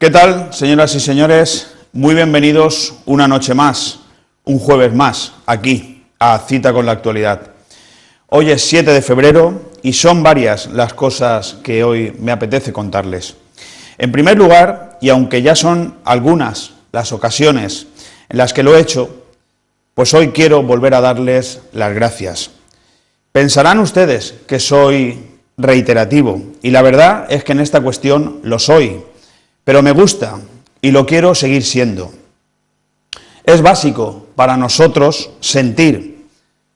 ¿Qué tal, señoras y señores? Muy bienvenidos una noche más, un jueves más, aquí, a Cita con la Actualidad. Hoy es 7 de febrero y son varias las cosas que hoy me apetece contarles. En primer lugar, y aunque ya son algunas las ocasiones en las que lo he hecho, pues hoy quiero volver a darles las gracias. Pensarán ustedes que soy reiterativo, y la verdad es que en esta cuestión lo soy, pero me gusta y lo quiero seguir siendo. Es básico para nosotros sentir,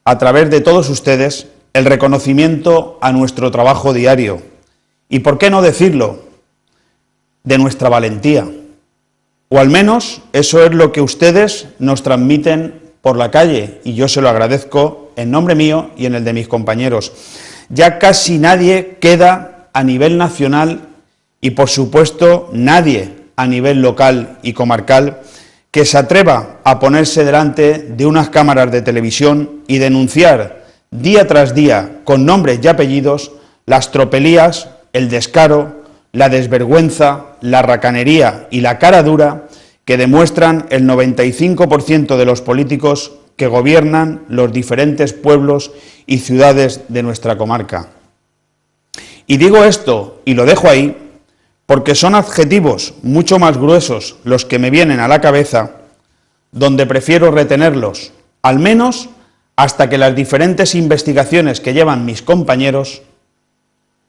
a través de todos ustedes, el reconocimiento a nuestro trabajo diario, y por qué no decirlo, de nuestra valentía, o al menos eso es lo que ustedes nos transmiten por la calle, y yo se lo agradezco en nombre mío y en el de mis compañeros. Ya casi nadie queda a nivel nacional y, por supuesto, nadie a nivel local y comarcal que se atreva a ponerse delante de unas cámaras de televisión y denunciar día tras día, con nombres y apellidos, las tropelías, el descaro, la desvergüenza, la racanería y la cara dura que demuestran el 95% de los políticos que gobiernan los diferentes pueblos y ciudades de nuestra comarca. Y digo esto, y lo dejo ahí, porque son adjetivos mucho más gruesos los que me vienen a la cabeza, donde prefiero retenerlos, al menos hasta que las diferentes investigaciones que llevan mis compañeros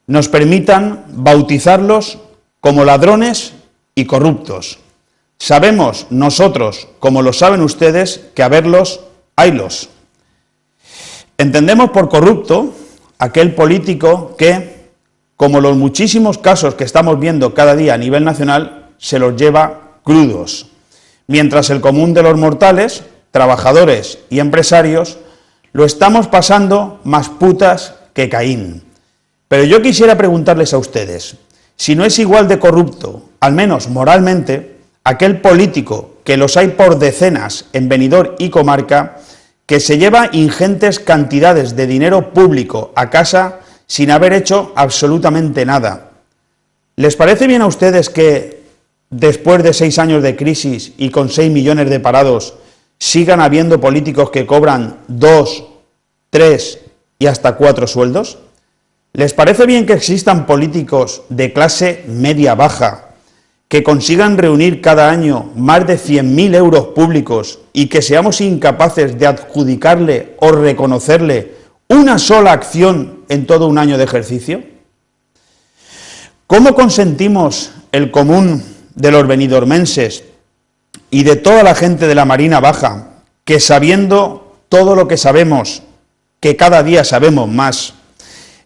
nos permitan bautizarlos como ladrones y corruptos. Sabemos nosotros, como lo saben ustedes, que a verlos, haylos. Entendemos por corrupto aquel político que, como los muchísimos casos que estamos viendo cada día a nivel nacional, se los lleva crudos, mientras el común de los mortales, trabajadores y empresarios, lo estamos pasando más putas que Caín. Pero yo quisiera preguntarles a ustedes, si no es igual de corrupto, al menos moralmente, aquel político, que los hay por decenas en Benidorm y comarca, que se lleva ingentes cantidades de dinero público a casa sin haber hecho absolutamente nada. ¿Les parece bien a ustedes que, después de 6 años de crisis y con 6 millones de parados, sigan habiendo políticos que cobran 2, 3 y hasta 4 sueldos? ¿Les parece bien que existan políticos de clase media-baja que consigan reunir cada año más de 100.000 euros públicos y que seamos incapaces de adjudicarle o reconocerle una sola acción en todo un año de ejercicio? ¿Cómo consentimos el común de los benidormenses y de toda la gente de la Marina Baja que, sabiendo todo lo que sabemos, que cada día sabemos más,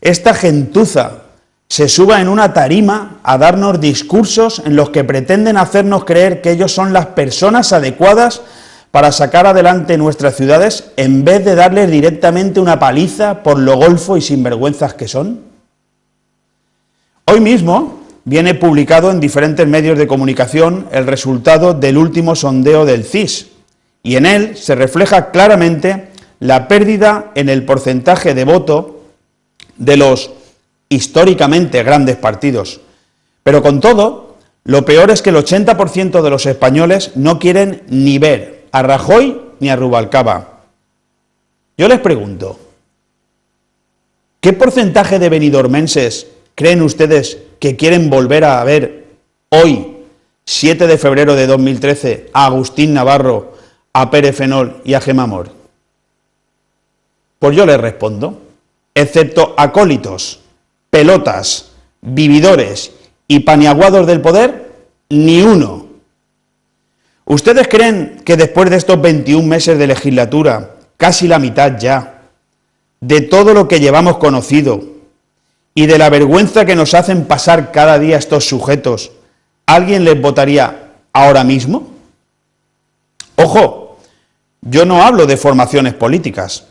esta gentuza se suba en una tarima a darnos discursos en los que pretenden hacernos creer que ellos son las personas adecuadas para sacar adelante nuestras ciudades, en vez de darles directamente una paliza por lo golfo y sinvergüenzas que son? Hoy mismo viene publicado en diferentes medios de comunicación el resultado del último sondeo del CIS, y en él se refleja claramente la pérdida en el porcentaje de voto de los históricamente grandes partidos. Pero con todo, lo peor es que el 80% de los españoles no quieren ni ver a Rajoy ni a Rubalcaba. Yo les pregunto, ¿qué porcentaje de benidormenses creen ustedes que quieren volver a ver hoy, 7 de febrero de 2013, a Agustín Navarro, a Pérez Fenol y a Gemma Amor? Pues yo les respondo, excepto acólitos, pelotas, vividores y paniaguados del poder, ni uno. ¿Ustedes creen que después de estos 21 meses de legislatura, casi la mitad ya, de todo lo que llevamos conocido y de la vergüenza que nos hacen pasar cada día estos sujetos, alguien les votaría ahora mismo? Ojo, yo no hablo de formaciones políticas.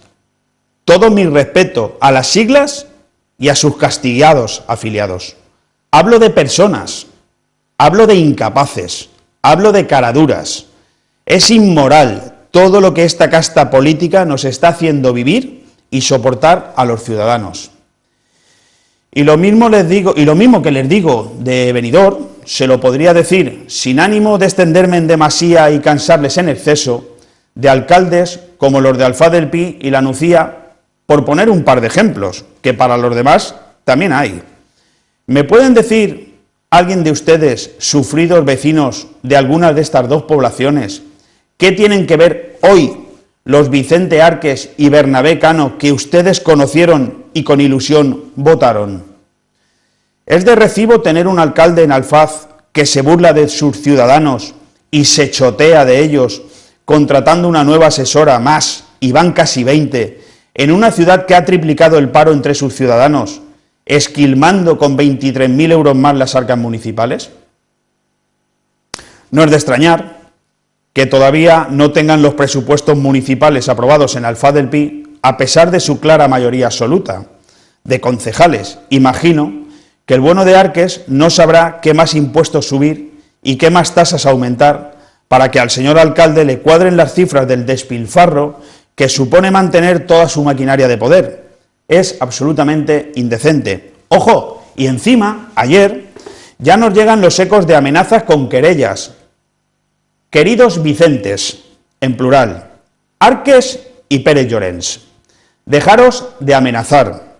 Todo mi respeto a las siglas y a sus castigados afiliados. Hablo de personas, hablo de incapaces, hablo de caraduras. Es inmoral todo lo que esta casta política nos está haciendo vivir y soportar a los ciudadanos. Y lo mismo que les digo de Benidorm, se lo podría decir, sin ánimo de extenderme en demasía y cansarles en exceso, de alcaldes como los de Alfaz del Pi y La Nucía, por poner un par de ejemplos, que para los demás también hay. ¿Me pueden decir alguien de ustedes, sufridos vecinos de algunas de estas dos poblaciones, qué tienen que ver hoy los Vicente Árquez y Bernabé Cano que ustedes conocieron y con ilusión votaron? ¿Es de recibo tener un alcalde en Alfaz que se burla de sus ciudadanos y se chotea de ellos, contratando una nueva asesora más, y van casi 20, en una ciudad que ha triplicado el paro entre sus ciudadanos, esquilmando con 23.000 euros más las arcas municipales? No es de extrañar que todavía no tengan los presupuestos municipales aprobados en Alfaz del Pi, a pesar de su clara mayoría absoluta de concejales. Imagino que el bueno de Árquez no sabrá qué más impuestos subir y qué más tasas aumentar para que al señor alcalde le cuadren las cifras del despilfarro que supone mantener toda su maquinaria de poder. Es absolutamente indecente. ¡Ojo! Y encima, ayer, ya nos llegan los ecos de amenazas con querellas. Queridos Vicentes, en plural, Árquez y Pérez Llorens, dejaros de amenazar,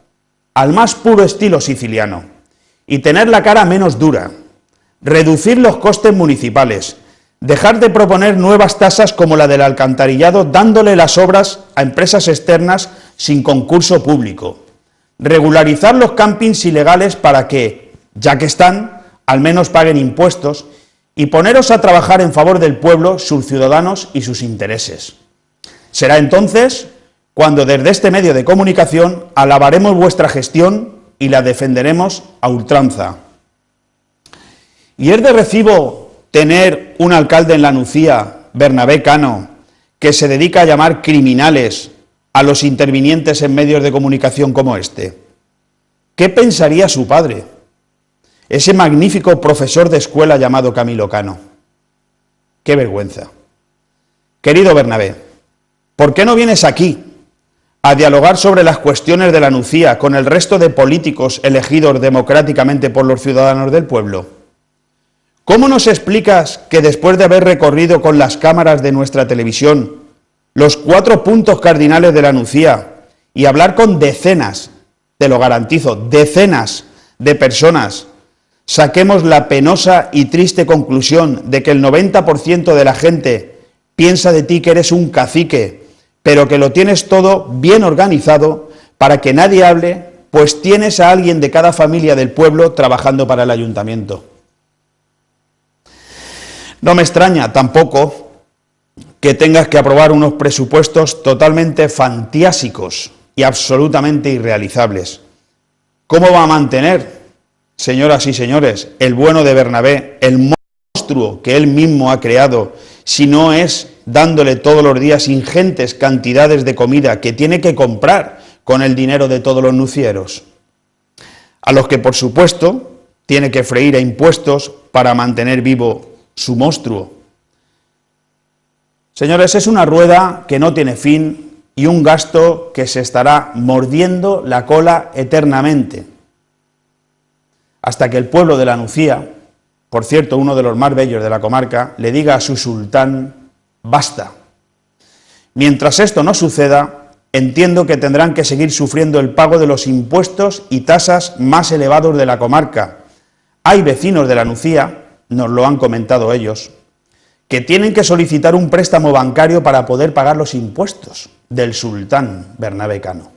al más puro estilo siciliano, y tener la cara menos dura, reducir los costes municipales, dejar de proponer nuevas tasas como la del alcantarillado dándole las obras a empresas externas sin concurso público, regularizar los campings ilegales para que, ya que están, al menos paguen impuestos y poneros a trabajar en favor del pueblo, sus ciudadanos y sus intereses. Será entonces cuando desde este medio de comunicación alabaremos vuestra gestión y la defenderemos a ultranza. ¿Y es de recibo tener un alcalde en La Nucía, Bernabé Cano, que se dedica a llamar criminales a los intervinientes en medios de comunicación como este? ¿Qué pensaría su padre, ese magnífico profesor de escuela llamado Camilo Cano? ¡Qué vergüenza! Querido Bernabé, ¿por qué no vienes aquí a dialogar sobre las cuestiones de La Nucía con el resto de políticos elegidos democráticamente por los ciudadanos del pueblo? ¿Cómo nos explicas que después de haber recorrido con las cámaras de nuestra televisión los 4 puntos cardinales de La Nucía y hablar con decenas, te lo garantizo, decenas de personas, saquemos la penosa y triste conclusión de que el 90% de la gente piensa de ti que eres un cacique, pero que lo tienes todo bien organizado para que nadie hable, pues tienes a alguien de cada familia del pueblo trabajando para el ayuntamiento? No me extraña tampoco que tengas que aprobar unos presupuestos totalmente fantasíacos y absolutamente irrealizables. ¿Cómo va a mantener, señoras y señores, el bueno de Bernabé, el monstruo que él mismo ha creado, si no es dándole todos los días ingentes cantidades de comida que tiene que comprar con el dinero de todos los nucieros? A los que, por supuesto, tiene que freír a impuestos para mantener vivo su monstruo. Señores, es una rueda que no tiene fin y un gasto que se estará mordiendo la cola eternamente, hasta que el pueblo de La Nucía, por cierto, uno de los más bellos de la comarca, le diga a su sultán: basta. Mientras esto no suceda, entiendo que tendrán que seguir sufriendo el pago de los impuestos y tasas más elevados de la comarca. Hay vecinos de La Nucía, nos lo han comentado ellos, que tienen que solicitar un préstamo bancario para poder pagar los impuestos del sultán Bernabé Cano.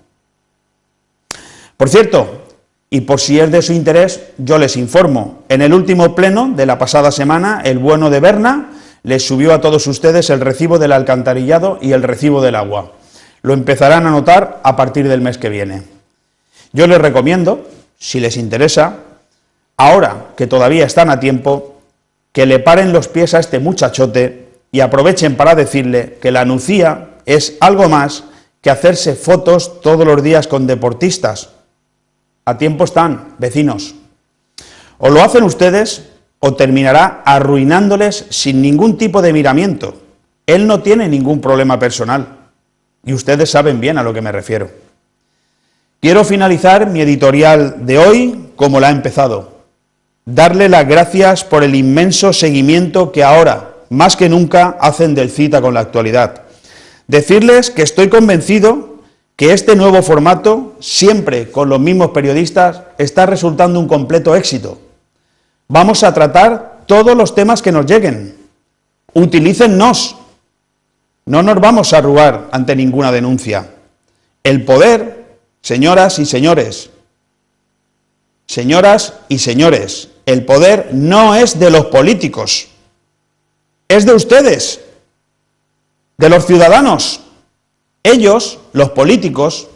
Por cierto, y por si es de su interés, yo les informo, en el último pleno de la pasada semana, el bueno de Berna les subió a todos ustedes el recibo del alcantarillado y el recibo del agua. Lo empezarán a notar a partir del mes que viene. Yo les recomiendo, si les interesa, ahora que todavía están a tiempo, que le paren los pies a este muchachote y aprovechen para decirle que La Nucía es algo más que hacerse fotos todos los días con deportistas. A tiempo están, vecinos. O lo hacen ustedes o terminará arruinándoles sin ningún tipo de miramiento. Él no tiene ningún problema personal y ustedes saben bien a lo que me refiero. Quiero finalizar mi editorial de hoy como la he empezado. darle las gracias por el inmenso seguimiento que ahora, más que nunca, hacen del Cita con la Actualidad. Decirles que estoy convencido que este nuevo formato, siempre con los mismos periodistas, está resultando un completo éxito. Vamos a tratar todos los temas que nos lleguen. Utilícennos. No nos vamos a arrugar ante ninguna denuncia. El poder, señoras y señores, el poder no es de los políticos, es de ustedes, de los ciudadanos. Ellos, los políticos,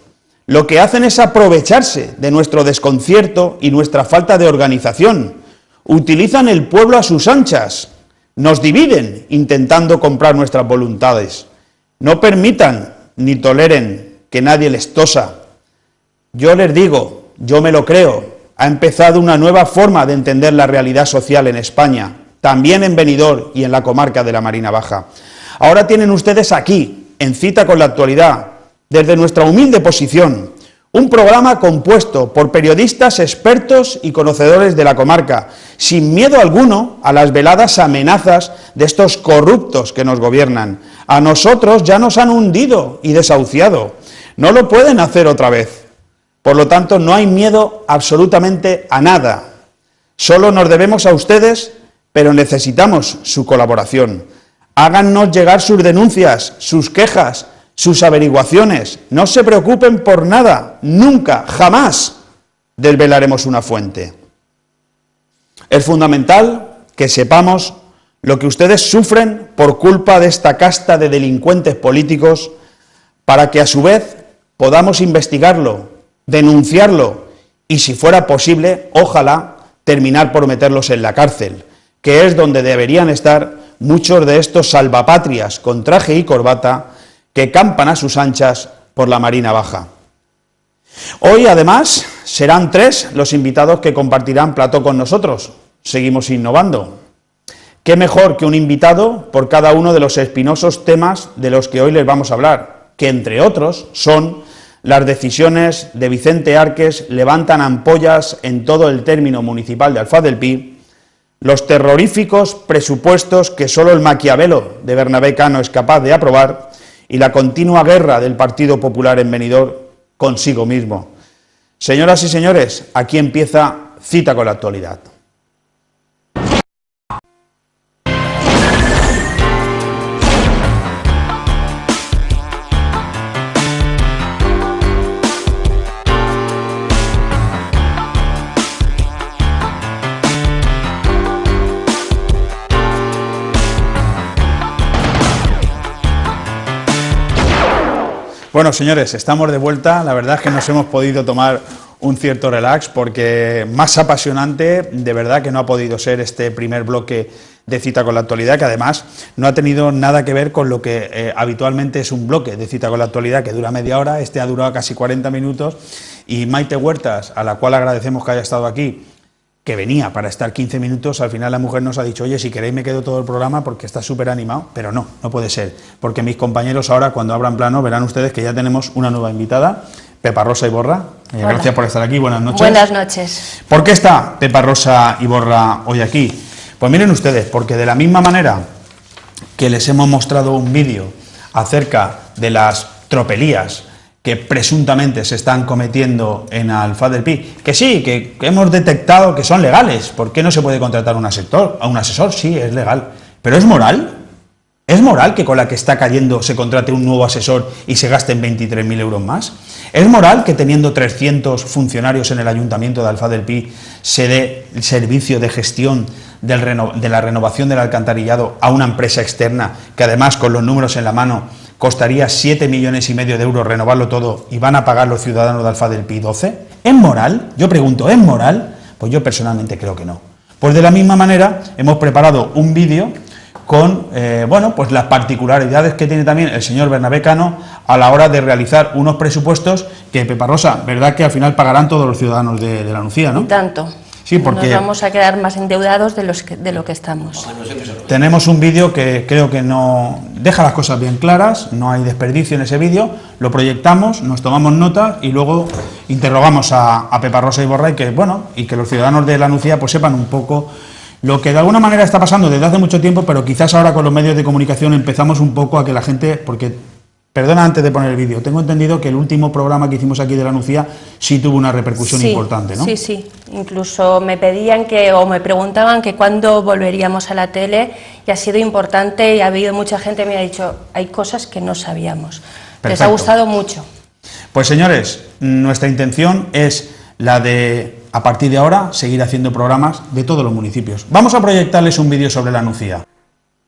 lo que hacen es aprovecharse de nuestro desconcierto y nuestra falta de organización. Utilizan el pueblo a sus anchas, nos dividen intentando comprar nuestras voluntades. No permitan ni toleren que nadie les tosa. Yo les digo, yo me lo creo, ha empezado una nueva forma de entender la realidad social en España, también en Benidorm y en la comarca de la Marina Baja. Ahora tienen ustedes aquí, en Cita con la Actualidad, desde nuestra humilde posición, un programa compuesto por periodistas expertos y conocedores de la comarca, sin miedo alguno a las veladas amenazas de estos corruptos que nos gobiernan. A nosotros ya nos han hundido y desahuciado. No lo pueden hacer otra vez. Por lo tanto, no hay miedo absolutamente a nada. Solo nos debemos a ustedes, pero necesitamos su colaboración. Háganos llegar sus denuncias, sus quejas, sus averiguaciones. No se preocupen por nada, nunca, jamás desvelaremos una fuente. Es fundamental que sepamos lo que ustedes sufren por culpa de esta casta de delincuentes políticos, para que a su vez podamos investigarlo, denunciarlo y, si fuera posible, ojalá terminar por meterlos en la cárcel, que es donde deberían estar muchos de estos salvapatrias con traje y corbata que campan a sus anchas por la Marina Baja. Hoy, además, serán 3 los invitados que compartirán plató con nosotros. Seguimos innovando. ¿Qué mejor que un invitado por cada uno de los espinosos temas de los que hoy les vamos a hablar? Que, entre otros, son las decisiones de Vicente Árquez levantan ampollas en todo el término municipal de Alfaz del Pi, los terroríficos presupuestos que solo el Maquiavelo de Bernabé Cano es capaz de aprobar y la continua guerra del Partido Popular en Benidorm consigo mismo. Señoras y señores, aquí empieza Cita con la Actualidad. Bueno, señores, estamos de vuelta. La verdad es que nos hemos podido tomar un cierto relax, porque más apasionante de verdad que no ha podido ser este primer bloque de Cita con la Actualidad, que además no ha tenido nada que ver con lo que habitualmente es un bloque de Cita con la Actualidad, que dura media hora. Este ha durado casi 40 minutos, y Maite Huertas, a la cual agradecemos que haya estado aquí, que venía para estar 15 minutos, al final la mujer nos ha dicho: oye, si queréis me quedo todo el programa porque está súper animado, pero no puede ser, porque mis compañeros ahora, cuando abran plano, verán ustedes que ya tenemos una nueva invitada, Pepa Rosa Iborra. Gracias por estar aquí, buenas noches. Buenas noches. ¿Por qué está Pepa Rosa Iborra hoy aquí? Pues miren ustedes, porque de la misma manera que les hemos mostrado un vídeo acerca de las tropelías que presuntamente se están cometiendo en Alfaz del Pi, que sí, que hemos detectado que son legales. ¿Por qué no se puede contratar a un asesor? Sí, es legal. ¿Pero es moral? ¿Es moral que con la que está cayendo se contrate un nuevo asesor y se gasten 23.000 euros más? ¿Es moral que teniendo 300 funcionarios en el Ayuntamiento de Alfaz del Pi se dé el servicio de gestión de la renovación del alcantarillado a una empresa externa que, además, con los números en la mano, costaría 7,5 millones de euros renovarlo todo, y van a pagar los ciudadanos de Alfaz del Pi 12? ¿Es moral? Yo pregunto, ¿es moral? Pues yo personalmente creo que no. Pues de la misma manera hemos preparado un vídeo con pues las particularidades que tiene también el señor Bernabé Cano a la hora de realizar unos presupuestos que, Pepa Rosa, ¿verdad que al final pagarán todos los ciudadanos de la Nucía, no? Y tanto. Sí, porque nos vamos a quedar más endeudados de lo que estamos. Tenemos un vídeo que creo que no deja las cosas bien claras, no hay desperdicio en ese vídeo, lo proyectamos, nos tomamos nota y luego interrogamos a Pepa Rosa Iborra y que los ciudadanos de la Nucía pues sepan un poco lo que de alguna manera está pasando desde hace mucho tiempo, pero quizás ahora con los medios de comunicación empezamos un poco a que la gente, porque, perdona antes de poner el vídeo, tengo entendido que el último programa que hicimos aquí de la Nucía sí tuvo una repercusión importante, ¿no? Sí, incluso me pedían me preguntaban que cuándo volveríamos a la tele y ha sido importante y ha habido mucha gente que me ha dicho, hay cosas que no sabíamos. Perfecto. Les ha gustado mucho. Pues señores, nuestra intención es la de, a partir de ahora, seguir haciendo programas de todos los municipios. Vamos a proyectarles un vídeo sobre la Nucía.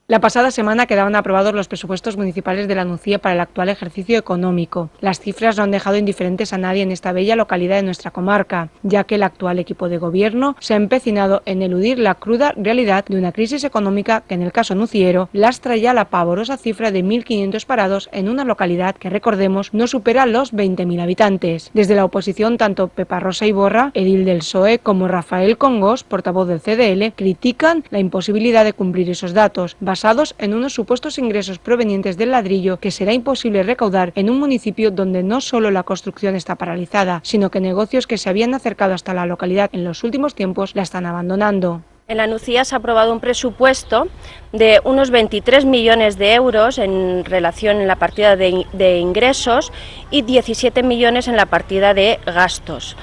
La pasada semana quedaban aprobados los presupuestos municipales de la Nucía para el actual ejercicio económico. Las cifras no han dejado indiferentes a nadie en esta bella localidad de nuestra comarca, ya que el actual equipo de gobierno se ha empecinado en eludir la cruda realidad de una crisis económica que en el caso nuciero lastra ya la pavorosa cifra de 1.500 parados en una localidad que, recordemos, no supera los 20.000 habitantes. Desde la oposición, tanto Pepa Rosa Iborra, edil del PSOE, como Rafael Congos, portavoz del CDL, critican la imposibilidad de cumplir esos datos, basados en unos supuestos ingresos provenientes del ladrillo que será imposible recaudar en un municipio donde no solo la construcción está paralizada, sino que negocios que se habían acercado hasta la localidad en los últimos tiempos la están abandonando. En la Nucía se ha aprobado un presupuesto de unos 23 millones de euros en relación en la partida de ingresos y 17 millones en la partida de gastos,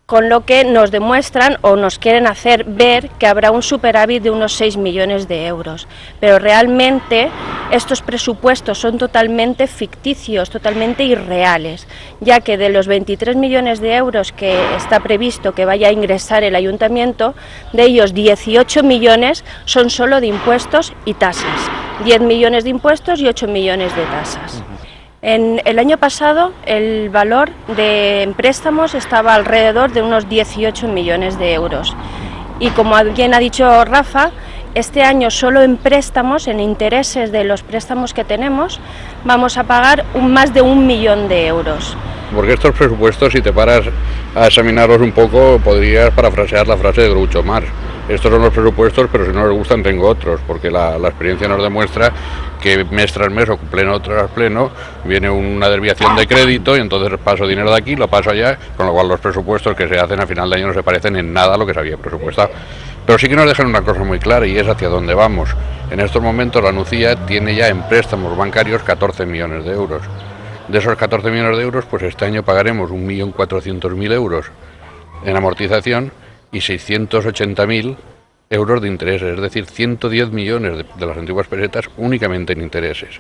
con lo que nos demuestran o nos quieren hacer ver que habrá un superávit de unos 6 millones de euros. Pero realmente estos presupuestos son totalmente ficticios, totalmente irreales, ya que de los 23 millones de euros que está previsto que vaya a ingresar el ayuntamiento, de ellos 18 millones son solo de impuestos y tasas, 10 millones de impuestos y 8 millones de tasas. En el año pasado el valor de préstamos estaba alrededor de unos 18 millones de euros y, como bien ha dicho Rafa, este año solo en préstamos, en intereses de los préstamos que tenemos, vamos a pagar más de 1 millón de euros. Porque estos presupuestos, si te paras a examinarlos un poco, podrías parafrasear la frase de Groucho Marx. Estos son los presupuestos, pero si no les gustan tengo otros, porque la experiencia nos demuestra que mes tras mes o pleno tras pleno viene una desviación de crédito y entonces paso dinero de aquí, lo paso allá, con lo cual los presupuestos que se hacen a final de año no se parecen en nada a lo que se había presupuestado. Pero sí que nos dejan una cosa muy clara y es hacia dónde vamos. En estos momentos la Nucía tiene ya en préstamos bancarios 14 millones de euros. De esos 14 millones de euros, pues este año pagaremos 1.400.000 euros en amortización y 680.000 euros de intereses, es decir, 110 millones de las antiguas pesetas únicamente en intereses.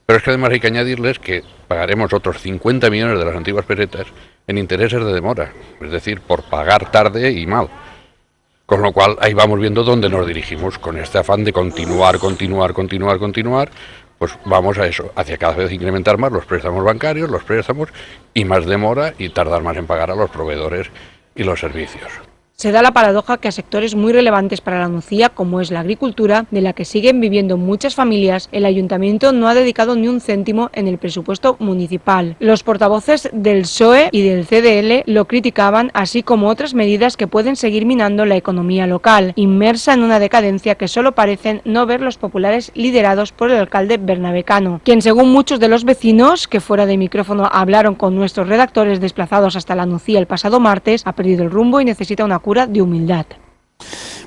Pero es que además hay que añadirles que pagaremos otros 50 millones de las antiguas pesetas en intereses de demora, es decir, por pagar tarde y mal. Con lo cual ahí vamos viendo dónde nos dirigimos, con este afán de continuar, pues vamos a eso, hacia cada vez incrementar más los préstamos bancarios, los préstamos y más demora y tardar más en pagar a los proveedores y los servicios. Se da la paradoja que a sectores muy relevantes para la Nucía, como es la agricultura, de la que siguen viviendo muchas familias, el ayuntamiento no ha dedicado ni un céntimo en el presupuesto municipal. Los portavoces del PSOE y del CDL lo criticaban, así como otras medidas que pueden seguir minando la economía local, inmersa en una decadencia que solo parecen no ver los populares liderados por el alcalde Bernabé Cano, quien, según muchos de los vecinos que fuera de micrófono hablaron con nuestros redactores desplazados hasta la Nucía el pasado martes, ha perdido el rumbo y necesita una cura de humildad.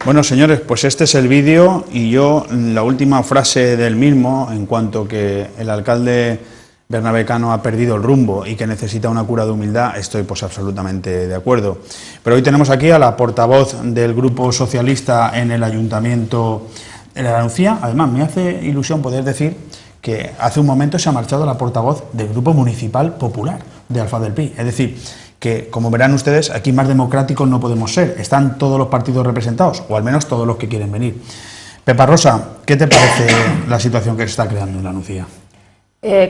Bueno, señores, pues este es el vídeo y yo la última frase del mismo, en cuanto que el alcalde Bernabé Cano ha perdido el rumbo y que necesita una cura de humildad, estoy pues absolutamente de acuerdo. Pero hoy tenemos aquí a la portavoz del Grupo Socialista en el Ayuntamiento de la Nucía. Además, me hace ilusión poder decir que hace un momento se ha marchado la portavoz del Grupo Municipal Popular de Alfaz del Pi. Es decir, que, como verán ustedes, aquí más democráticos no podemos ser. Están todos los partidos representados, o al menos todos los que quieren venir. Pepa Rosa, ¿qué te parece la situación que se está creando en la Nucía?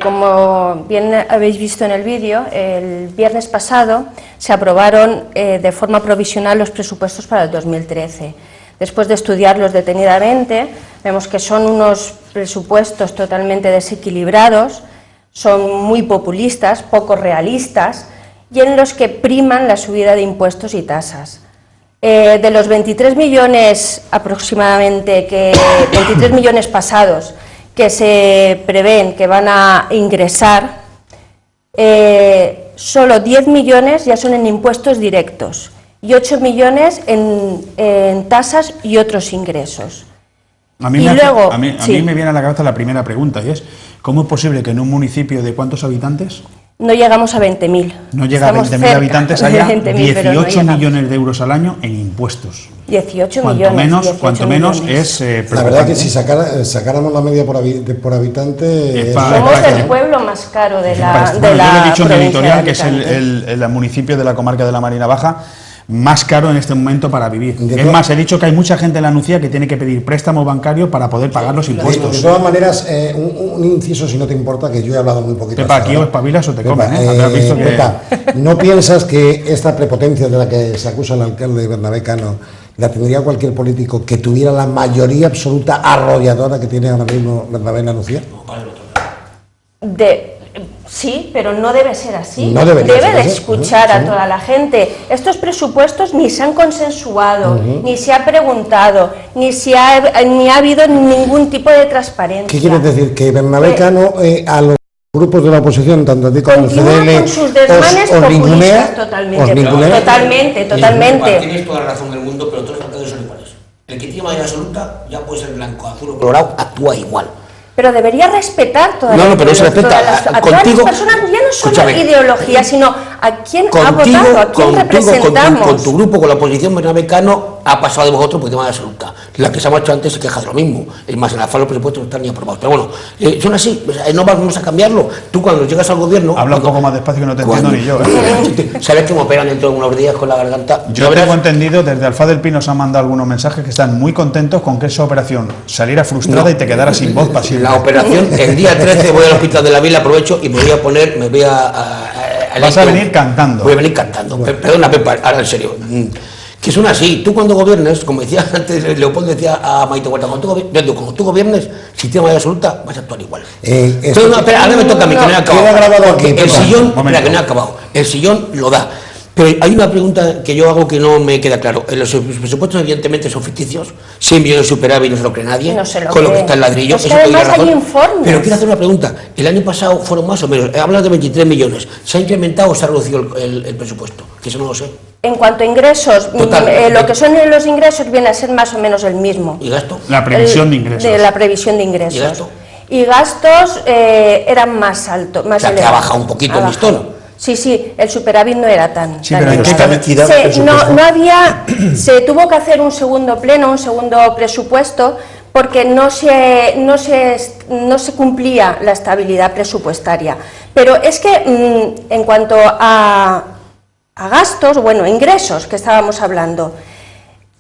Como bien habéis visto en el vídeo, el viernes pasado se aprobaron de forma provisional los presupuestos para el 2013. Después de estudiarlos detenidamente, vemos que son unos presupuestos totalmente desequilibrados, son muy populistas, poco realistas, y en los que priman la subida de impuestos y tasas. De los 23 millones aproximadamente, 23 millones pasados que se prevén que van a ingresar, solo 10 millones ya son en impuestos directos y 8 millones en tasas y otros ingresos. A mí me viene a la cabeza la primera pregunta, y es, ¿cómo es posible que en un municipio de cuántos habitantes? No llegamos a 20.000. No llega a 20.000 habitantes, haya 18 millones de euros al año en impuestos. 18 millones. Cuanto menos es preocupante. La verdad que si sacáramos la media por habitante... Somos el pueblo más caro de la Yo le he dicho en el editorial que es Alicante. el municipio de la comarca de la Marina Baja más caro en este momento para vivir. Es más, he dicho que hay mucha gente en la Nucía que tiene que pedir préstamo bancario para poder pagar los impuestos. De todas maneras, un inciso, si no te importa, que yo he hablado muy poquito. Pepa, aquí o espabilas o te comen, ¿Has visto que... Pepa, ¿no piensas que esta prepotencia de la que se acusa al alcalde de Bernabé Cano la tendría cualquier político que tuviera la mayoría absoluta arrolladora que tiene ahora mismo Bernabé en la Nucía? Sí, pero no debe ser así. No debe ser de así. escuchar a toda la gente. Estos presupuestos ni se han consensuado, ni se ha preguntado, ni ha habido ningún tipo de transparencia. ¿Qué quieres decir? Que Bernabé Cano a los grupos de la oposición, tanto a ti como al CDL, con sus desmanes populistas totalmente. Tienes toda la razón del mundo, pero todos los alcaldes son iguales. El que tiene mayoría absoluta, ya puede ser blanco, azul o colorado, actúa igual. Pero debería respetar todas pero se respeta a todas las personas, ya no solo ideología, sino a quién ha votado, a quién representamos. Con tu grupo, con la oposición, Bernabé Cano ha pasado de vosotros por el tema de la absoluta. La que se ha marchado antes se queja de lo mismo. Es más, en la FA los presupuestos no están ni aprobados. Pero bueno, son así, no vamos a cambiarlo. Tú cuando llegas al gobierno... Habla un poco más despacio que no te entiendo ni yo. ¿Sabes cómo operan dentro de unos días con la garganta? Yo tengo entendido, desde Alfaz del Pino nos han mandado algunos mensajes que están muy contentos con que esa operación saliera frustrada y te quedara sin voz para siempre. La operación, el día 13 voy al Hospital de la Vila, aprovecho y me voy a Vas a venir cantando. Voy a venir cantando. Perdona, Pepa, ahora en serio. Que son así. Tú cuando gobiernes, como decía antes Leopoldo, decía a Maite Huerta, cuando tú gobiernes, si tienes mayoría absoluta, vas a actuar igual. Espera, ahora me toca a mí, que no he acabado. El sillón, espera, que no he acabado. El sillón lo da. Pero hay una pregunta que yo hago que no me queda claro. Los presupuestos evidentemente son ficticios, 100 millones de superávit no se lo cree nadie, no se lo con cree. Lo que está el ladrillo. Es que además hay informes. Pero quiero hacer una pregunta. El año pasado fueron más o menos, hablas de 23 millones. ¿Se ha incrementado o se ha reducido el presupuesto? Que eso no lo sé. En cuanto a ingresos, lo que son los ingresos viene a ser más o menos el mismo. ¿Y gasto? La previsión de ingresos. La previsión de ingresos. ¿Y gasto? Y gastos eran más altos. O sea, que ha bajado un poquito el listón. Sí, el superávit no era tan... Sí, pero se tuvo que hacer un segundo pleno, un segundo presupuesto, porque no se cumplía la estabilidad presupuestaria. Pero es que en cuanto a gastos, ingresos que estábamos hablando,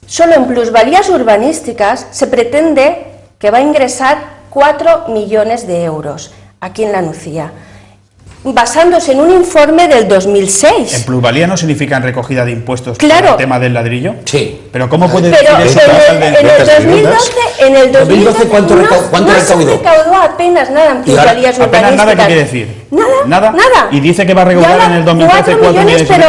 solo en plusvalías urbanísticas se pretende que va a ingresar 4 millones de euros aquí en la Nucía, basándose en un informe del 2006. ¿En plusvalía no significa en recogida de impuestos claro. por el tema del ladrillo? Sí. ¿Pero cómo puede decir eso? En el 2012 ¿cuánto no se recaudó apenas nada en plusvalías urbanísticas. ¿Apenas nada qué quiere decir? Nada. Y dice que va a recaudar en el 2013 4 millones, pero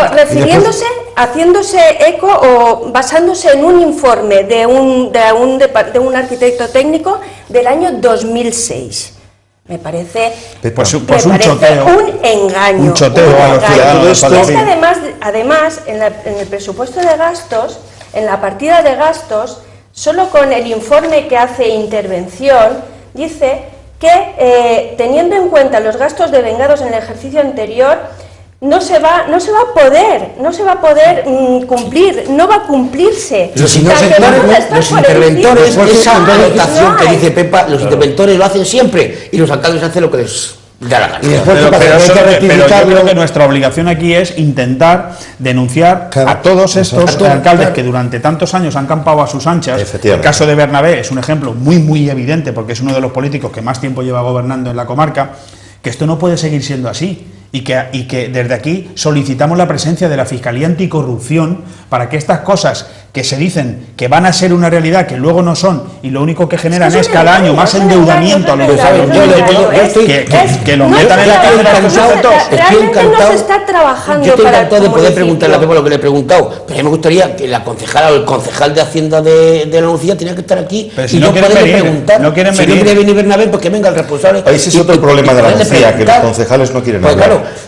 haciéndose eco o basándose en un informe de un arquitecto técnico del año 2006. Me parece, pues un choteo. Un engaño. Un choteo a los ciudadanos. Y es que además en el presupuesto de gastos, en la partida de gastos, solo con el informe que hace intervención, dice que teniendo en cuenta los gastos devengados en el ejercicio anterior, no se va a poder cumplir, no va a cumplirse. Los interventores, esa dotación que dice Pepa, los interventores lo hacen siempre y los alcaldes hacen lo que les da la gana. Pero yo creo que nuestra obligación aquí es intentar denunciar a todos estos alcaldes que durante tantos años han campado a sus anchas. El caso de Bernabé es un ejemplo muy evidente, porque es uno de los políticos que más tiempo lleva gobernando en la comarca, que esto no puede seguir siendo así. Y que desde aquí solicitamos la presencia de la Fiscalía Anticorrupción para que estas cosas que se dicen que van a ser una realidad, que luego no son, y lo único que generan es cada año más endeudamiento a los que lo metan en la cárcel a estos sujetos. Estoy encantado. No se está trabajando. Yo estoy encantado de poder municipio. preguntarle a Pepa lo que le he preguntado, pero a mí me gustaría que la concejala o el concejal de Hacienda de la Nucía tenía que estar aquí pero si y no yo quieren poderle venir, preguntar. no quieren si venir. no quiere venir Bernabé, pues que venga el responsable. Ese es otro problema de la Nucía, que los concejales no quieren hablar.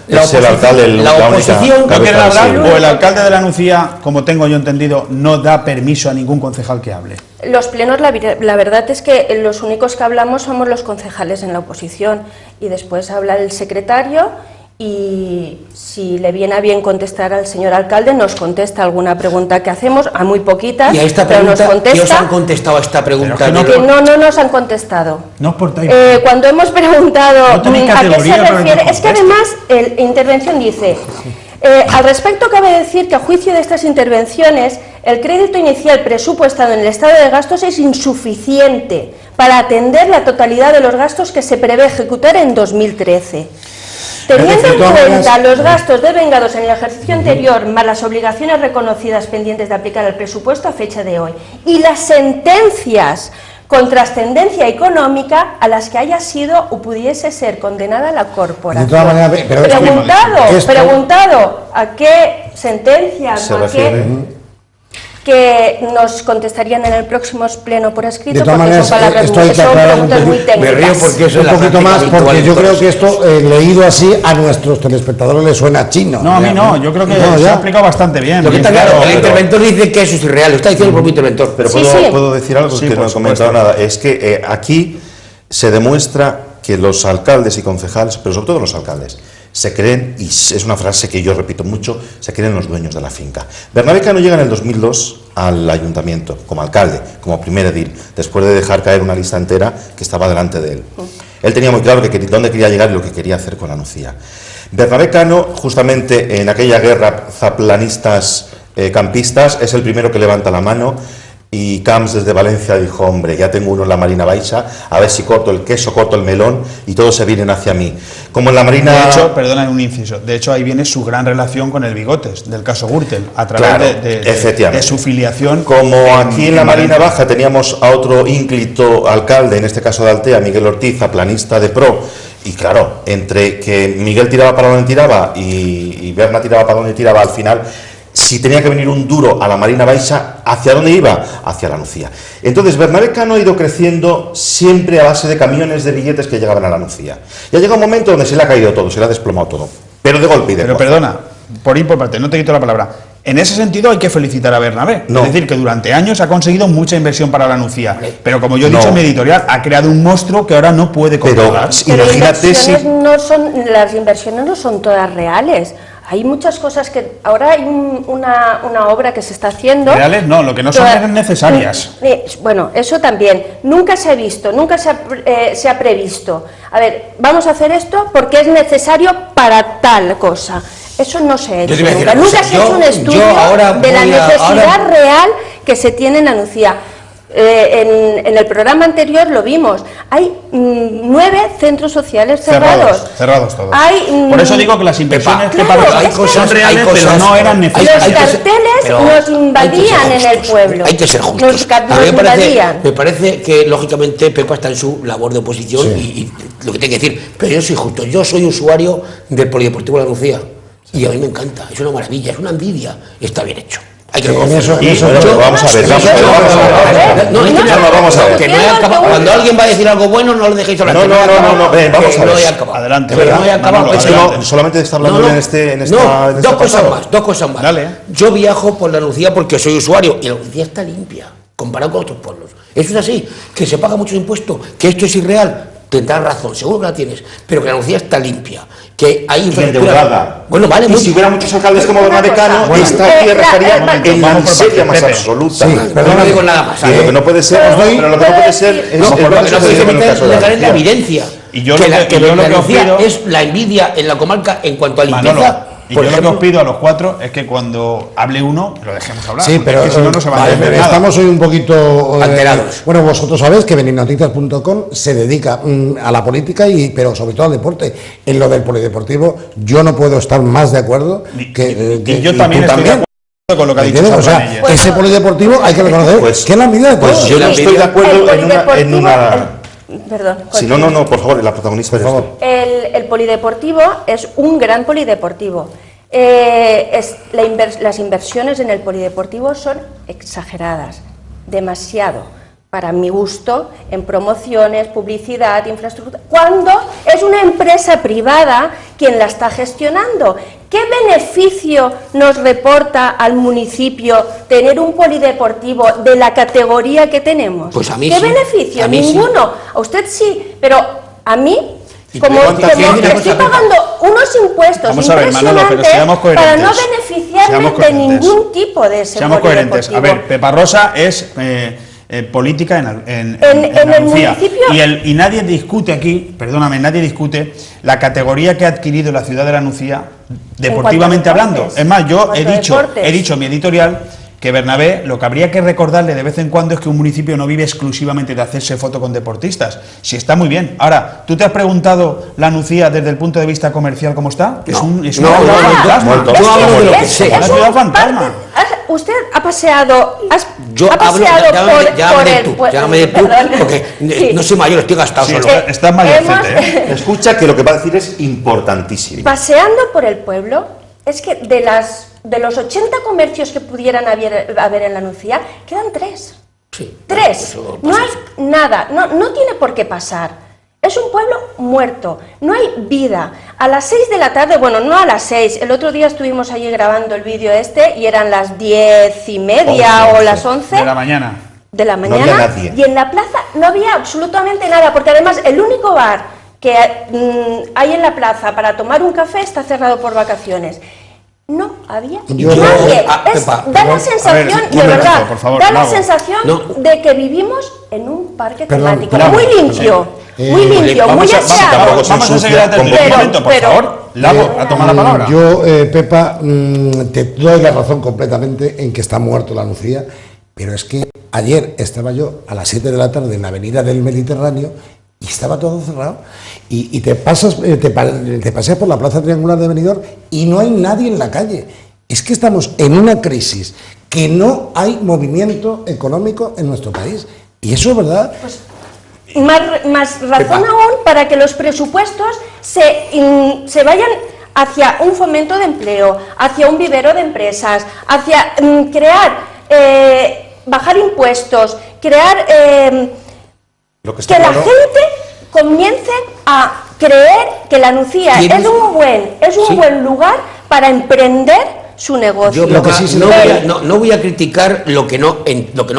Claro, es el alcalde, la oposición No quieren hablar, visible. o el alcalde de la Nucía, como tengo yo entendido, no da permiso a ningún concejal que hable. Los plenos, la verdad es que los únicos que hablamos somos los concejales en la oposición y después habla el secretario y si le viene a bien contestar al señor alcalde, nos contesta alguna pregunta que hacemos, a muy poquitas, y a esta pero pregunta, nos contesta. ¿qué os han contestado a esta pregunta? Pero Que no nos han contestado. No os portáis. Cuando hemos preguntado No tenéis a qué se categoría para refiere, que es que además la intervención dice, al respecto cabe decir que a juicio de estas intervenciones, el crédito inicial presupuestado en el estado de gastos es insuficiente para atender la totalidad de los gastos que se prevé ejecutar en 2013. Teniendo en cuenta los gastos devengados en el ejercicio anterior, más las obligaciones reconocidas pendientes de aplicar al presupuesto a fecha de hoy, y las sentencias con trascendencia económica a las que haya sido o pudiese ser condenada la corporación. De todas maneras, pero preguntado a qué sentencias se o a refiere. que nos contestarían en el próximo pleno por escrito, De todas porque maneras, son palabras esto hay que son aclarar preguntas muy Me río técnicas. porque eso es un la poquito práctica más, habitual porque en yo creo todos. que esto, leído así, a nuestros telespectadores les suena chino. No, a mí no, yo creo que No, se ya. ha explicado bastante bien. Lo que está claro, el interventor dice que eso es irreal, lo está diciendo el propio interventor. Pero Sí, puedo, sí. puedo decir algo Sí, que por no he comentado supuesto. nada. Es que aquí se demuestra que los alcaldes y concejales, pero sobre todo los alcaldes, se creen, y es una frase que yo repito mucho, se creen los dueños de la finca. Bernabé Cano llega en el 2002 al ayuntamiento, como alcalde, como primer edil, después de dejar caer una lista entera que estaba delante de él. Él tenía muy claro dónde quería llegar y lo que quería hacer con la Nucía. Bernabé Cano, justamente en aquella guerra zaplanistas campistas, es el primero que levanta la mano. Y Camps desde Valencia dijo, hombre, ya tengo uno en la Marina Baixa, a ver si corto el queso, corto el melón y todos se vienen hacia mí. Como en la Marina... De hecho, perdona un inciso, de hecho ahí viene su gran relación con el Bigotes, del caso Gürtel, a través Claro, de efectivamente. su filiación. Como aquí en la Marina Valencia. Baja teníamos a otro ínclito alcalde, en este caso de Altea, Miguel Ortiz, planista de pro, y claro, entre que Miguel tiraba para donde tiraba y Berna tiraba para donde tiraba, al final... Si tenía que venir un duro a la Marina Baixa, ¿hacia dónde iba? Hacia la Nucía. Entonces, Bernabé Cano ha ido creciendo siempre a base de camiones de billetes que llegaban a la Nucía. Y ha llegado un momento donde se le ha caído todo, se le ha desplomado todo. Pero de golpe y de Pero cuajo. perdona, por ir por parte, no te quito la palabra. En ese sentido hay que felicitar a Bernabé. No. Es decir, que durante años ha conseguido mucha inversión para la Nucía. Pero como yo he No. dicho en mi editorial, ha creado un monstruo que ahora no puede controlar. Pero Imagínate si... las inversiones no son todas reales. Hay muchas cosas que... Ahora hay una obra que se está haciendo... Reales no, lo que no son eran necesarias. Bueno, eso también. Nunca se ha visto, nunca se ha previsto. A ver, vamos a hacer esto porque es necesario para tal cosa. Eso no se ha hecho nunca. Nunca se ha hecho un estudio de la necesidad real que se tiene en la Nucía. En el programa anterior lo vimos, hay 9 centros sociales cerrados. Cerrados todos. Por eso digo que las inversiones que claro, hay cosas reales, pero no eran necesarias. Los carteles nos invadían en el pueblo. Hay que ser justos. A mí invadían. me parece que, lógicamente, Pepa está en su labor de oposición y lo que tiene que decir, pero yo soy justo, yo soy usuario del Polideportivo de la Nucía y a mí me encanta, es una maravilla, es una envidia, está bien hecho. Hay que reconocerlo. Vamos a ver, vamos a ver. Que no he acabado. Cuando alguien va a decir algo bueno, no lo dejéis hablar. No, vamos a ver. No he acabado. Adelante, pero no he acabado. Es que no, solamente está hablando en este dos cosas más. Dale. Yo viajo por la Nucía porque soy usuario y la Nucía está limpia, comparado con otros pueblos. Eso es así, que se paga mucho impuesto, que esto es irreal. Tendrás razón, seguro que la tienes, pero que la Nucía está limpia, que hay infraestructura. Bueno, vale, y si hubiera muchos alcaldes como Bernabé Cano, esta tierra estaría en la miseria más absoluta. Pero no digo nada más. Lo que no puede ser, pero lo que no puede ser es lo que no puede meter en la evidencia. Y yo que lo que os pido es la envidia en la comarca en cuanto a limpieza. Y yo lo que os pido a los 4 es que cuando hable uno, lo dejemos hablar. Sí, pero si no, no se va a entender nada. Estamos hoy un poquito alterados. Bueno, vosotros sabéis que Beninoticias.com se dedica a la política, pero sobre todo al deporte. En lo del polideportivo, yo no puedo estar más de acuerdo Y yo también estoy de acuerdo. con lo que ha dicho O sea, ese polideportivo hay que reconocer que es la medida de todos. Pues yo no estoy de acuerdo en una... Perdón. Sí, no, por favor, la protagonista, por favor. El polideportivo es un gran polideportivo. Las inversiones en el polideportivo son exageradas, demasiado, para mi gusto, en promociones, publicidad, infraestructura, cuando es una empresa privada quien la está gestionando. ¿Qué beneficio nos reporta al municipio tener un polideportivo de la categoría que tenemos? Pues a mí ¿Qué sí. beneficio? A mí Ninguno. Sí. A usted sí, pero a mí, como gente estoy pagando unos impuestos impresionantes para no beneficiarme de ningún tipo de ese Seamos coherentes. A ver, Pepa Rosa es política en Andalucía. Y nadie discute aquí, perdóname, nadie discute la categoría que ha adquirido la ciudad de la Nucía, deportivamente hablando. Es más, yo he dicho en mi editorial que Bernabé, lo que habría que recordarle de vez en cuando es que un municipio no vive exclusivamente de hacerse foto con deportistas. Si está muy bien. Ahora, ¿tú te has preguntado la Nucía desde el punto de vista comercial cómo está? Es una ciudad fantasma. Usted ha paseado, porque no soy mayor, estoy gastado solo. Estás mayorcete, Escucha que lo que va a decir es importantísimo. Paseando por el pueblo, es que de los 80 comercios que pudieran haber en la Nucía, quedan 3. Sí, 3. No hay nada, no tiene por qué pasar. Es un pueblo muerto, no hay vida. A las 6 de la tarde, bueno, no a las 6, el otro día estuvimos allí grabando el vídeo y eran las 10:30 o las 11 de la mañana. No había nadie. Y en la plaza no había absolutamente nada, porque además el único bar que hay en la plaza para tomar un café está cerrado por vacaciones. No había nadie. Da la sensación, de verdad, da la sensación de que vivimos en un parque temático, muy limpio. Muy limpio, muy aseado. Vamos a seguir atentos un momento, por favor. Lago, a tomar la palabra. Yo, Pepa, te doy la razón completamente en que está muerto la Nucía, pero es que ayer estaba yo a las 7 de la tarde en la avenida del Mediterráneo y estaba todo cerrado. Y te paseas por la plaza triangular de Benidorm y no hay nadie en la calle. Es que estamos en una crisis, que no hay movimiento económico en nuestro país. Y eso es verdad. Pues, más razón aún para que los presupuestos se vayan hacia un fomento de empleo, hacia un vivero de empresas, hacia bajar impuestos, crear que la gente comience a creer que la Nucía es un buen lugar para emprender su negocio. Yo no voy a criticar lo que no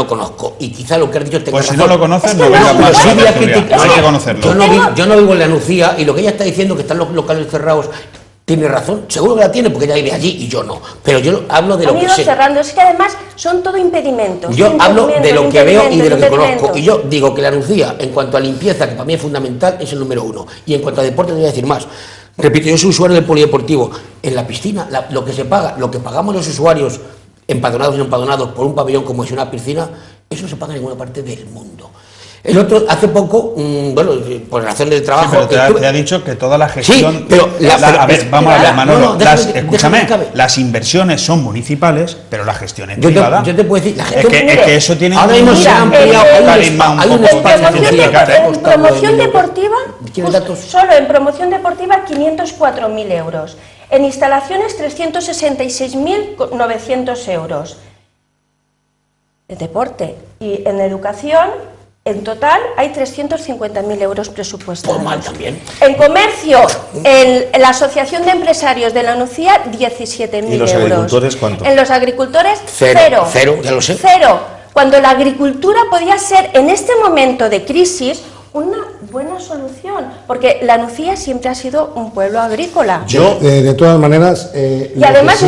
conozco, y quizá lo que has dicho tenga pues razón. Si no lo conoces, no vengas más. Sí voy a criticar. Hay que conocerlo. Yo no vivo en la Nucía, y lo que ella está diciendo, que están los locales cerrados, tiene razón, seguro que la tiene, porque ella vive allí y yo no. Pero yo hablo de lo que sé. Cerrando, es que además son todo impedimentos. Yo hablo de lo que veo y de lo que conozco. Y yo digo que la Nucía, en cuanto a limpieza, que para mí es fundamental, es el número 1. Y en cuanto a deporte, te voy a decir más. Repito, yo soy usuario del polideportivo. En la piscina, lo que se paga, lo que pagamos los usuarios, empadronados y no empadronados, por un pabellón como es una piscina, eso no se paga en ninguna parte del mundo. El otro, hace poco, bueno, por razón del trabajo... Sí, pero te ha dicho que toda la gestión... Sí, pero... a ver, vamos a ver, Manolo, escúchame, las inversiones son municipales, pero la gestión es privada. Yo te puedo decir... Es que eso tiene ahora mismo se ha ampliado, hay un espacio... En promoción deportiva, solo en promoción deportiva, 504.000 euros. En instalaciones, 366.900 euros. En deporte y en educación... En total hay 350.000 euros presupuestados. Por mal también. En comercio, en la Asociación de Empresarios de la Nucía, 17.000 euros. ¿Y los agricultores cuánto? En los agricultores, cero. Cero, ya lo sé. Cero. Cuando la agricultura podía ser, en este momento de crisis, una buena solución, porque la Nucía siempre ha sido un pueblo agrícola. De todas maneras... y además,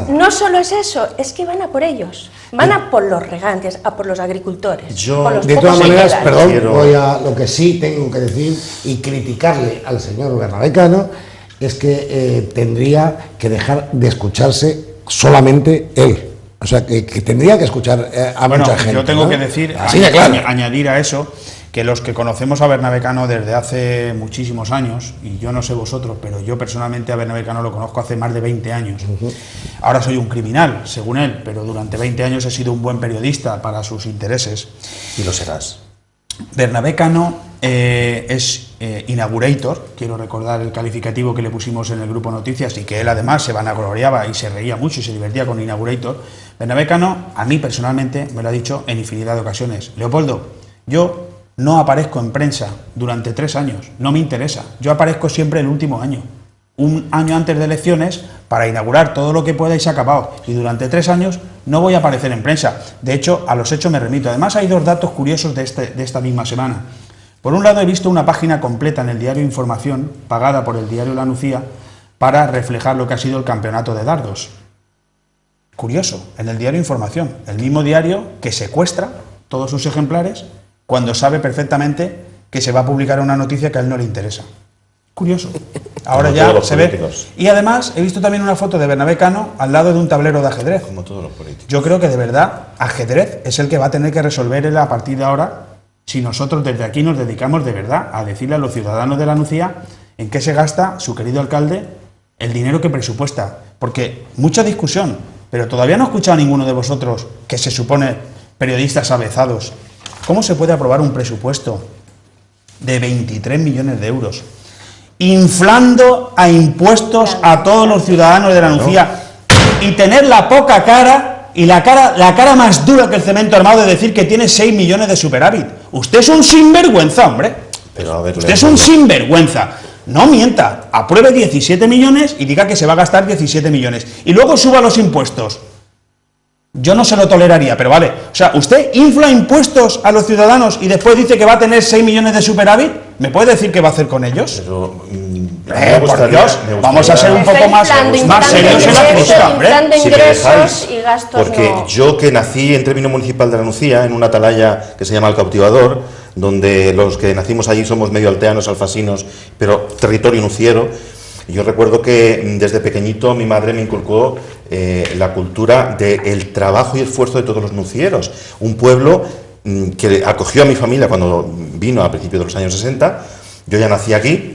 no solo es eso, es que van a por ellos. Van a por los regantes, a por los agricultores. De todas maneras, voy a lo que sí tengo que decir y criticarle al señor Bernabé Cano, es que tendría que dejar de escucharse solamente él. O sea, que tendría que escuchar a mucha gente. Yo tengo que decir, añadir a eso, que los que conocemos a Bernabé Cano desde hace muchísimos años, y yo no sé vosotros, pero yo personalmente a Bernabé Cano lo conozco hace más de 20 años. Ahora soy un criminal, según él, pero durante 20 años he sido un buen periodista para sus intereses. Y lo serás. Bernabé Cano es inaugurator, quiero recordar el calificativo que le pusimos en el grupo Noticias y que él además se vanagloriaba y se reía mucho y se divertía con inaugurator. Bernabé Cano, a mí personalmente, me lo ha dicho en infinidad de ocasiones: Leopoldo, yo no aparezco en prensa durante 3 años, no me interesa, yo aparezco siempre el último año, un año antes de elecciones, para inaugurar todo lo que pueda y se ha acabado, y durante 3 años no voy a aparecer en prensa. De hecho, a los hechos me remito. Además, hay 2 datos curiosos de esta misma semana. Por un lado, he visto una página completa en el diario Información, pagada por el diario La Nucía, para reflejar lo que ha sido el campeonato de dardos. Curioso, en el diario Información, el mismo diario que secuestra todos sus ejemplares cuando sabe perfectamente que se va a publicar una noticia que a él no le interesa. Curioso. Ahora ya se ve. Y además he visto también una foto de Bernabé Cano al lado de un tablero de ajedrez. Como todos los políticos. Yo creo que de verdad ajedrez es el que va a tener que resolver él a partir de ahora, si nosotros desde aquí nos dedicamos de verdad a decirle a los ciudadanos de La Nucía en qué se gasta su querido alcalde el dinero que presupuesta. Porque mucha discusión, pero todavía no he escuchado a ninguno de vosotros, que se supone periodistas avezados, cómo se puede aprobar un presupuesto de 23 millones de euros inflando a impuestos a todos los ciudadanos de La Nucía y tener la poca cara y la cara más dura que el cemento armado de decir que tiene 6 millones de superávit. Usted es un sinvergüenza, hombre. Pero a ver, usted es un sinvergüenza. No mienta, apruebe 17 millones y diga que se va a gastar 17 millones. Y luego suba los impuestos. Yo no se lo toleraría, pero vale. O sea, ¿usted infla impuestos a los ciudadanos y después dice que va a tener 6 millones de superávit? ¿Me puede decir qué va a hacer con ellos? Pero, por Dios, vamos a ser un poco más serios en la crítica, hombre. Si me dejáis, y gastos porque no. Yo que nací en término municipal de La Nucía, en una atalaya que se llama El Cautivador, donde los que nacimos allí somos medio alteanos, alfasinos, pero territorio nuciero. Yo recuerdo que desde pequeñito mi madre me inculcó la cultura del trabajo y esfuerzo de todos los nucieros. Un pueblo que acogió a mi familia cuando vino a principios de los años 60. Yo ya nací aquí.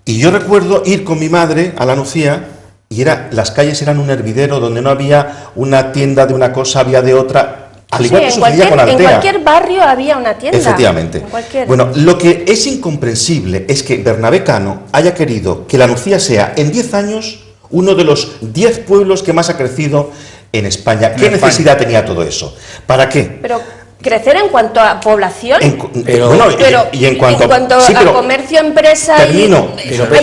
Y yo recuerdo ir con mi madre a La Nucía y las calles eran un hervidero donde no había una tienda de una cosa, había de otra. Al igual que sucedía con Altea. En cualquier barrio había una tienda. Efectivamente. Bueno, lo que es incomprensible es que Bernabé Cano haya querido que La Nucía sea en 10 años uno de los 10 pueblos que más ha crecido en España. ¿Qué necesidad tenía todo eso? ¿Para qué? Pero crecer en cuanto a población, pero en cuanto a comercio, empresa, hay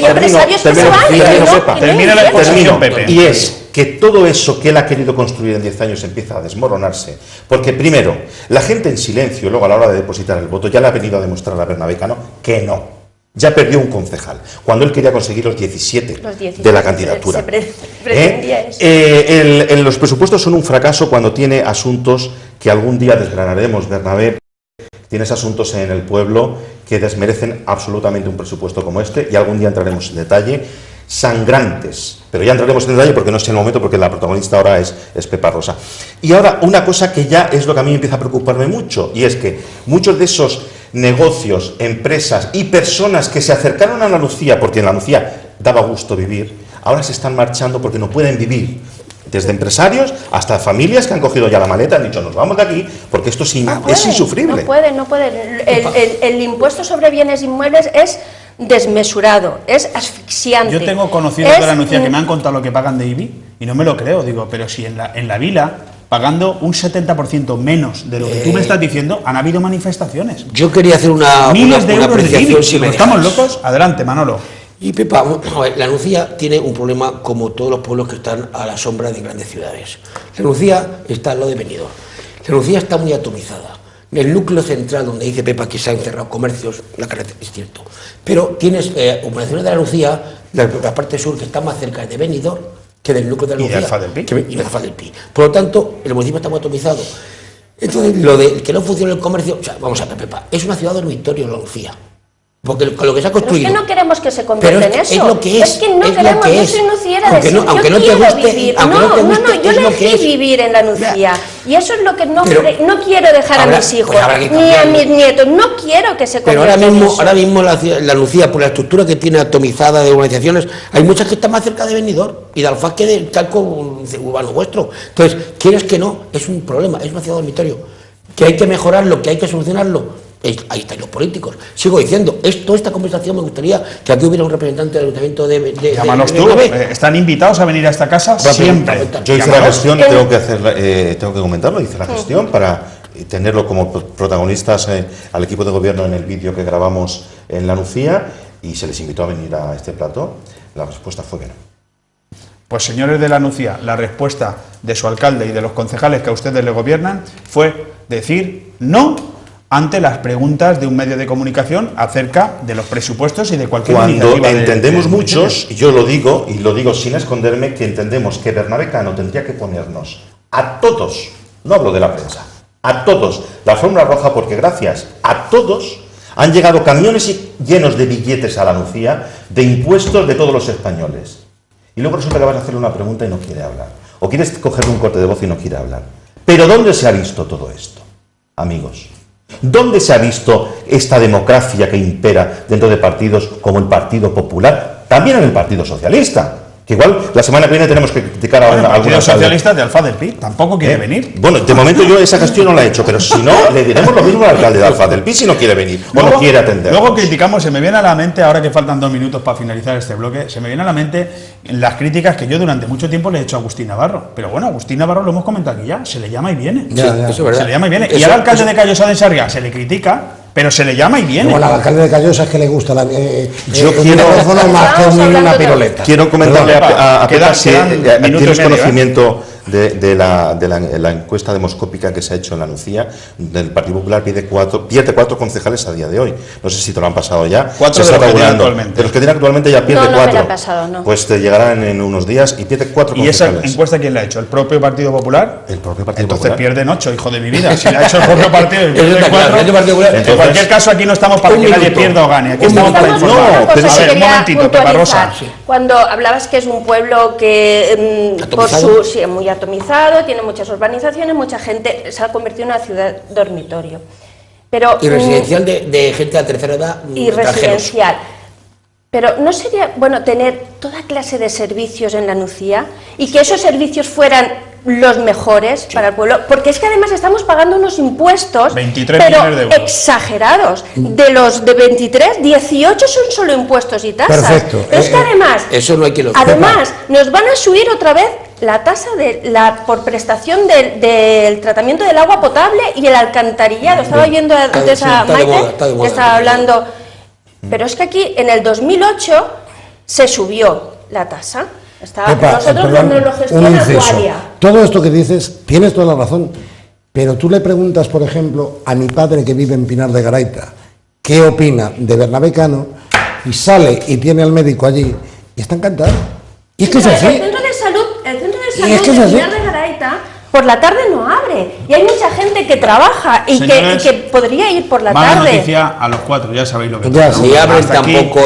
empresarios que se van. Termina la exposición, Pepe. Y es que todo eso que él ha querido construir en 10 años empieza a desmoronarse, porque primero, la gente en silencio, luego a la hora de depositar el voto, ya le ha venido a demostrar a Bernabé Cano que no, ya perdió un concejal, cuando él quería conseguir los 17 de la candidatura. Pretendía eso. Los presupuestos son un fracaso cuando tiene asuntos que algún día desgranaremos. Bernabé, tienes asuntos en el pueblo que desmerecen absolutamente un presupuesto como este, y algún día entraremos en detalle, sangrantes, pero ya entraremos en detalle porque no es el momento, porque la protagonista ahora es Pepa Rosa. Y ahora una cosa que ya es lo que a mí empieza a preocuparme mucho, y es que muchos de esos negocios, empresas y personas que se acercaron a La Nucía porque en La Nucía daba gusto vivir, ahora se están marchando porque no pueden vivir. Desde empresarios hasta familias que han cogido ya la maleta, han dicho, nos vamos de aquí, porque esto es insufrible. No pueden. El impuesto sobre bienes inmuebles es desmesurado, es asfixiante. Yo tengo conocidos de La Nucía que me han contado lo que pagan de IBI y no me lo creo. Digo, pero si en la vila, pagando un 70% menos de lo que tú me estás diciendo, han habido manifestaciones. Yo quería hacer miles de euros de IBI. Si ¿estamos locos? Adelante, Manolo. Y Pepa, La Nucía tiene un problema como todos los pueblos que están a la sombra de grandes ciudades. La Nucía está en lo de Benidorm. La Nucía está muy atomizada. El núcleo central, donde dice Pepa que se han cerrado comercios, la carretera, es cierto. Pero tienes operaciones de La Nucía, la parte sur, que está más cerca de Benidorm que del núcleo de La Nucía. Y de Alfa del Pi. Y de Alfa del Pi. Por lo tanto, el municipio está muy atomizado. Entonces, lo de que no funcione el comercio, o sea, vamos a ver, Pepa, es una ciudad dormitorio La Nucía. Porque con lo que se ha construido. Pero es que no queremos que se convierta en eso. Es lo que es. Es que no queremos, yo soy nuciera de yo quiero vivir. Yo elegí vivir en la Nucía. Y eso es lo que no quiero dejar a mis hijos, ni a mis nietos. No quiero que se convierta en eso. Ahora mismo la Nucía, por la estructura que tiene atomizada de urbanizaciones, hay muchas que están más cerca de Benidorm y de Alfaz que del calco urbano vuestro. Entonces, quieres que no, es un problema, es una ciudad dormitorio. Que hay que mejorarlo, que hay que solucionarlo. Ahí están los políticos. Sigo diciendo, toda esta conversación me gustaría que aquí hubiera un representante del ayuntamiento de llámalos tú, están invitados a venir a esta casa siempre. Yo hice la gestión, tengo que comentarlo, hice la gestión para tenerlo como protagonistas al equipo de gobierno en el vídeo que grabamos en la Nucía y se les invitó a venir a este plató. La respuesta fue que no. Pues señores de la Nucía, la respuesta de su alcalde y de los concejales que a ustedes le gobiernan fue decir no ante las preguntas de un medio de comunicación acerca de los presupuestos y de cualquier iniciativa. Cuando entendemos muchos, y yo lo digo, y lo digo sin esconderme, que entendemos que Bernabé Cano tendría que ponernos a todos, no hablo de la prensa, a todos, la alfombra roja, porque gracias a todos han llegado camiones llenos de billetes a la Nucía, de impuestos de todos los españoles. Y luego resulta que vas a hacerle una pregunta y no quiere hablar. O quieres cogerle un corte de voz y no quiere hablar. Pero ¿dónde se ha visto todo esto, amigos? ¿Dónde se ha visto esta democracia que impera dentro de partidos como el Partido Popular? También en el Partido Socialista. Que igual la semana que viene tenemos que criticar a algunos. El Partido Socialista de Alfaz del Pi tampoco quiere venir. Bueno, de momento yo esa gestión no la he hecho, pero si no, le diremos lo mismo al alcalde de Alfaz del Pi si no quiere venir o no quiere atender. Luego criticamos, se me viene a la mente, ahora que faltan 2 minutos para finalizar este bloque, se me viene a la mente las críticas que yo durante mucho tiempo le he hecho a Agustín Navarro. Pero bueno, Agustín Navarro lo hemos comentado aquí ya, se le llama y viene. Eso se le llama y viene. Y al alcalde de Callosa de Sarriá se le critica, pero se le llama y viene. Bueno, al alcalde de Callosa es que le gusta yo quiero más que una piroleta. Quiero comentarle a Pepa si tienes conocimiento de la encuesta demoscópica que se ha hecho en la Nucía. El Partido Popular pierde 4 concejales a día de hoy. No sé si te lo han pasado ya. 4 de los que tiene actualmente. De los que tiene actualmente ya pierde 4. No me lo han pasado, no. Pues te llegarán en unos días y pierde 4 concejales. ¿Y esa encuesta quién la ha hecho? ¿El propio Partido Popular? El propio Partido Entonces Popular. pierden 8, hijo de mi vida. Si la ha hecho el propio partido y pierde 4. En cualquier caso, aquí no estamos para que nadie pierda o gane. Aquí estamos para informar. Pero a ver, un momentito, Pepa Rosa. Cuando hablabas que es un pueblo que es muy atomizado, tiene muchas urbanizaciones, mucha gente, se ha convertido en una ciudad dormitorio. Pero, y residencial de gente de tercera edad. Y residencial. Pero ¿no sería bueno tener toda clase de servicios en la Nucía y que esos servicios fueran los mejores para el pueblo? Porque es que además estamos pagando unos impuestos 23 pero millones de euros. Exagerados. De los de 23, 18 son solo impuestos y tasas. Perfecto. Pero es que además, eso no hay que además nos van a subir otra vez la tasa por prestación del tratamiento del agua potable y el alcantarillado. Estaba oyendo antes a Maite que estaba hablando. Pero es que aquí en el 2008 se subió la tasa. Nosotros no lo gestiona Aqualia. Todo esto que dices, tienes toda la razón, pero tú le preguntas, por ejemplo, a mi padre que vive en Pinar de Garaita, ¿qué opina de Bernabé Cano? Y sale y tiene al médico allí y está encantado. Y es que es así. El centro de salud de Pinar de Garaita por la tarde no abre y hay mucha gente que trabaja y que podría ir por la tarde. Mala noticia a los 4, ya sabéis lo que pasa. Si abren tampoco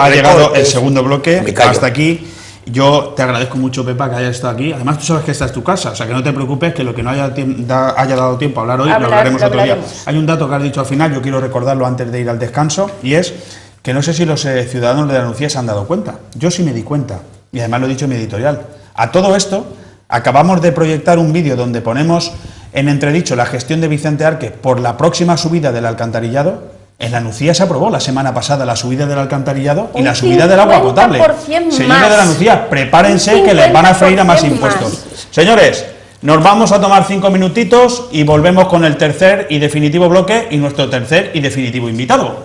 ha llegado el segundo bloque. Hasta aquí. Yo te agradezco mucho, Pepa, que hayas estado aquí. Además, tú sabes que esta es tu casa, o sea que no te preocupes, que lo que no haya dado tiempo a hablar hoy, lo hablaremos otro día. Hay un dato que has dicho al final, yo quiero recordarlo antes de ir al descanso, y es que no sé si los ciudadanos de la Nucía se han dado cuenta. Yo sí me di cuenta, y además lo he dicho en mi editorial. A todo esto, acabamos de proyectar un vídeo donde ponemos en entredicho la gestión de Vicente Arque por la próxima subida del alcantarillado. En la Nucía se aprobó la semana pasada la subida del alcantarillado y la subida del agua potable. Señores de la Nucía, prepárense que les van a freír a más impuestos. Señores, nos vamos a tomar 5 minutitos y volvemos con el tercer y definitivo bloque y nuestro tercer y definitivo invitado.